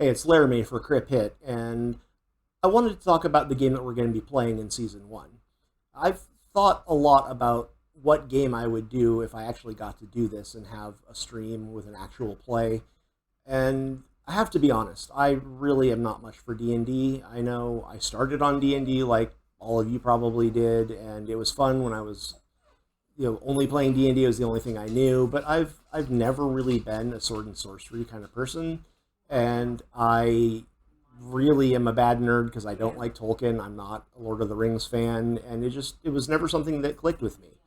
Hey, it's Larime for Crip Hit, and I wanted to talk about the game that we're going to be playing in Season 1. I've thought a lot about what game I would do if I actually got to do this and have a stream with an actual play, and I have to be honest, I really am not much for D&D. I know I started on D&D like all of you probably did, and it was fun when I was only playing D&D. Was the only thing I knew, but I've never really been a sword and sorcery kind of person, and I really am a bad nerd because I don't like Tolkien. I'm not a Lord of the Rings fan, and it was never something that clicked with me.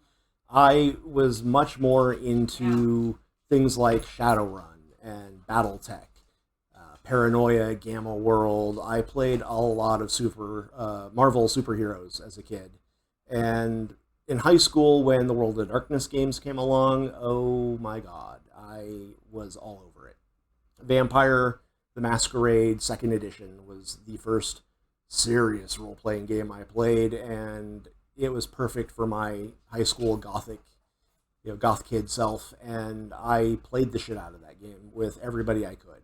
I was much more into things like Shadowrun and BattleTech, Paranoia, Gamma World. I played a lot of super Marvel superheroes as a kid, and in high school when the World of Darkness games came along, oh my god, I was all over it. Vampire the Masquerade Second Edition was the first serious role playing game I played, and it was perfect for my high school gothic, goth kid self. And I played the shit out of that game with everybody I could.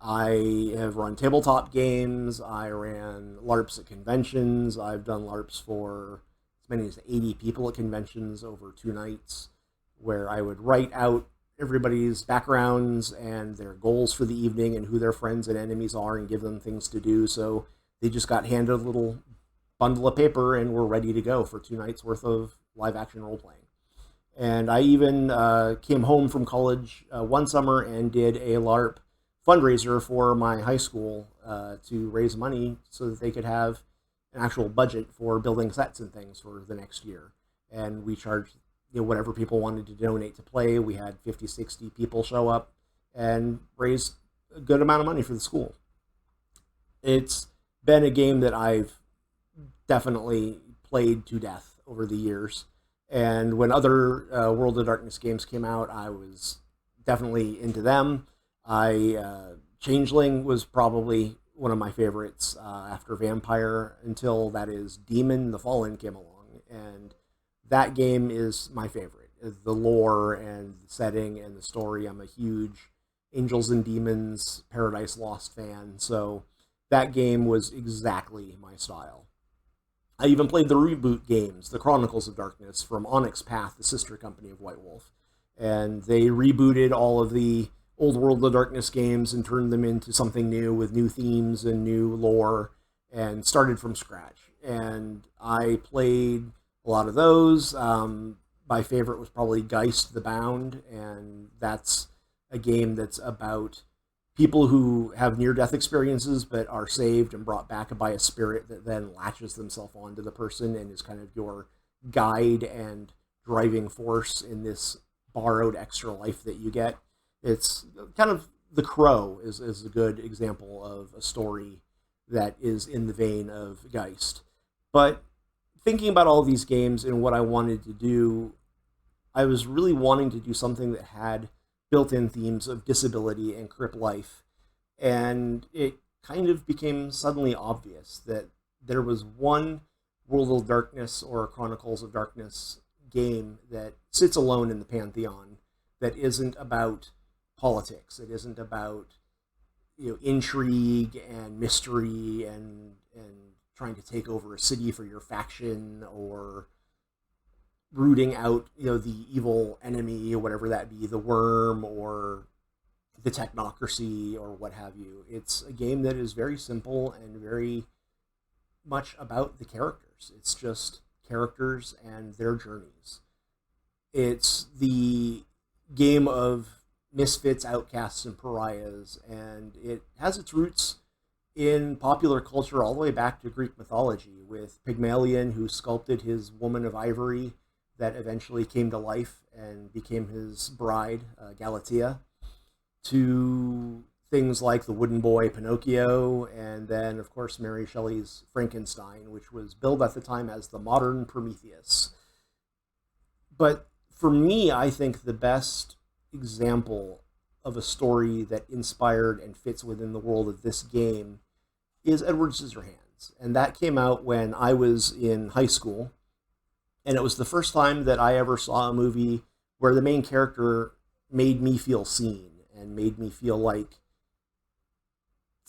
I have run tabletop games. I ran LARPs at conventions. I've done LARPs for as many as 80 people at conventions over 2 nights, where I would write out everybody's backgrounds and their goals for the evening and who their friends and enemies are and give them things to do. So they just got handed a little bundle of paper and were ready to go for 2 nights worth of live action role playing. And I even came home from college one summer and did a LARP fundraiser for my high school to raise money so that they could have an actual budget for building sets and things for the next year. And we charged whatever people wanted to donate to play. We had 50, 60 people show up and raised a good amount of money for the school. It's been a game that I've definitely played to death over the years. And when other World of Darkness games came out, I was definitely into them. Changeling was probably one of my favorites after Vampire, until that is Demon the Fallen came along, and that game is my favorite. The lore and the setting and the story. I'm a huge Angels and Demons Paradise Lost fan, so that game was exactly my style. I even played the reboot games, the Chronicles of Darkness from Onyx Path, the sister company of White Wolf, and they rebooted all of the old World of Darkness games and turned them into something new with new themes and new lore, and started from scratch. And I played a lot of those. My favorite was probably Geist the Bound, and that's a game that's about people who have near-death experiences but are saved and brought back by a spirit that then latches themselves onto the person and is kind of your guide and driving force in this borrowed extra life that you get. It's kind of The Crow is a good example of a story that is in the vein of Geist. But thinking about all these games and what I wanted to do, I was really wanting to do something that had built-in themes of disability and crip life. And it kind of became suddenly obvious that there was one World of Darkness or Chronicles of Darkness game that sits alone in the pantheon, that isn't about politics. It isn't about intrigue and mystery and trying to take over a city for your faction, or rooting out the evil enemy, or whatever that be, the worm or the technocracy or what have you. It's a game that is very simple and very much about the characters. It's just characters and their journeys. It's the game of misfits, outcasts, and pariahs, and it has its roots in popular culture all the way back to Greek mythology, with Pygmalion, who sculpted his woman of ivory that eventually came to life and became his bride, Galatea, to things like the wooden boy Pinocchio, and then, of course, Mary Shelley's Frankenstein, which was billed at the time as the modern Prometheus. But for me, I think the best example of a story that inspired and fits within the world of this game is Edward Scissorhands. And that came out when I was in high school, and it was the first time that I ever saw a movie where the main character made me feel seen and made me feel like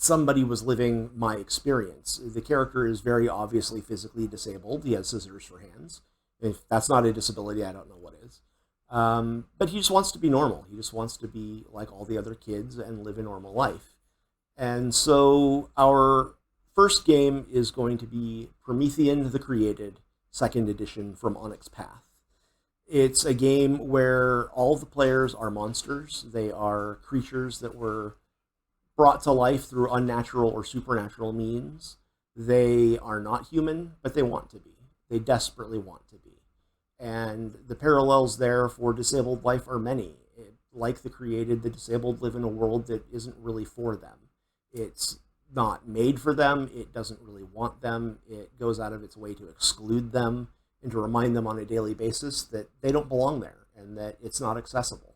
somebody was living my experience. The character is very obviously physically disabled. He has scissors for hands. If that's not a disability, I don't know what is. But he just wants to be normal. He just wants to be like all the other kids and live a normal life. And so our first game is going to be Promethean the Created, second edition from Onyx Path. It's a game where all the players are monsters. They are creatures that were brought to life through unnatural or supernatural means. They are not human, but they want to be. They desperately want to be. And the parallels there for disabled life are many. Like the Created, the disabled live in a world that isn't really for them. It's not made for them. It doesn't really want them. It goes out of its way to exclude them and to remind them on a daily basis that they don't belong there and that it's not accessible.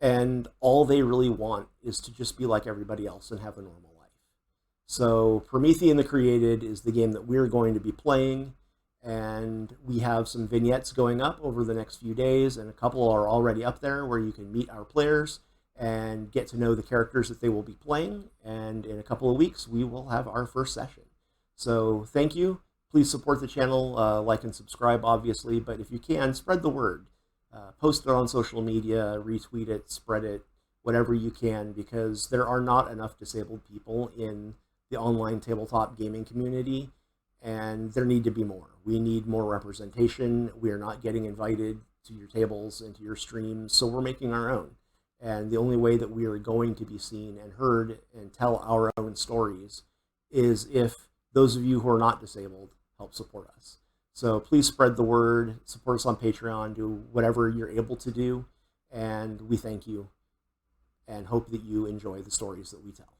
And all they really want is to just be like everybody else and have a normal life. So Promethean the Created is the game that we're going to be playing, and we have some vignettes going up over the next few days, and a couple are already up there where you can meet our players and get to know the characters that they will be playing, and in a couple of weeks we will have our first session. So thank you. Please support the channel, like and subscribe, obviously, but if you can, spread the word. Post it on social media, retweet it, spread it, whatever you can, because there are not enough disabled people in the online tabletop gaming community, and there need to be more. We need more representation. We are not getting invited to your tables and to your streams, so we're making our own. And the only way that we are going to be seen and heard and tell our own stories is if those of you who are not disabled help support us. So please spread the word, support us on Patreon, do whatever you're able to do, and we thank you and hope that you enjoy the stories that we tell.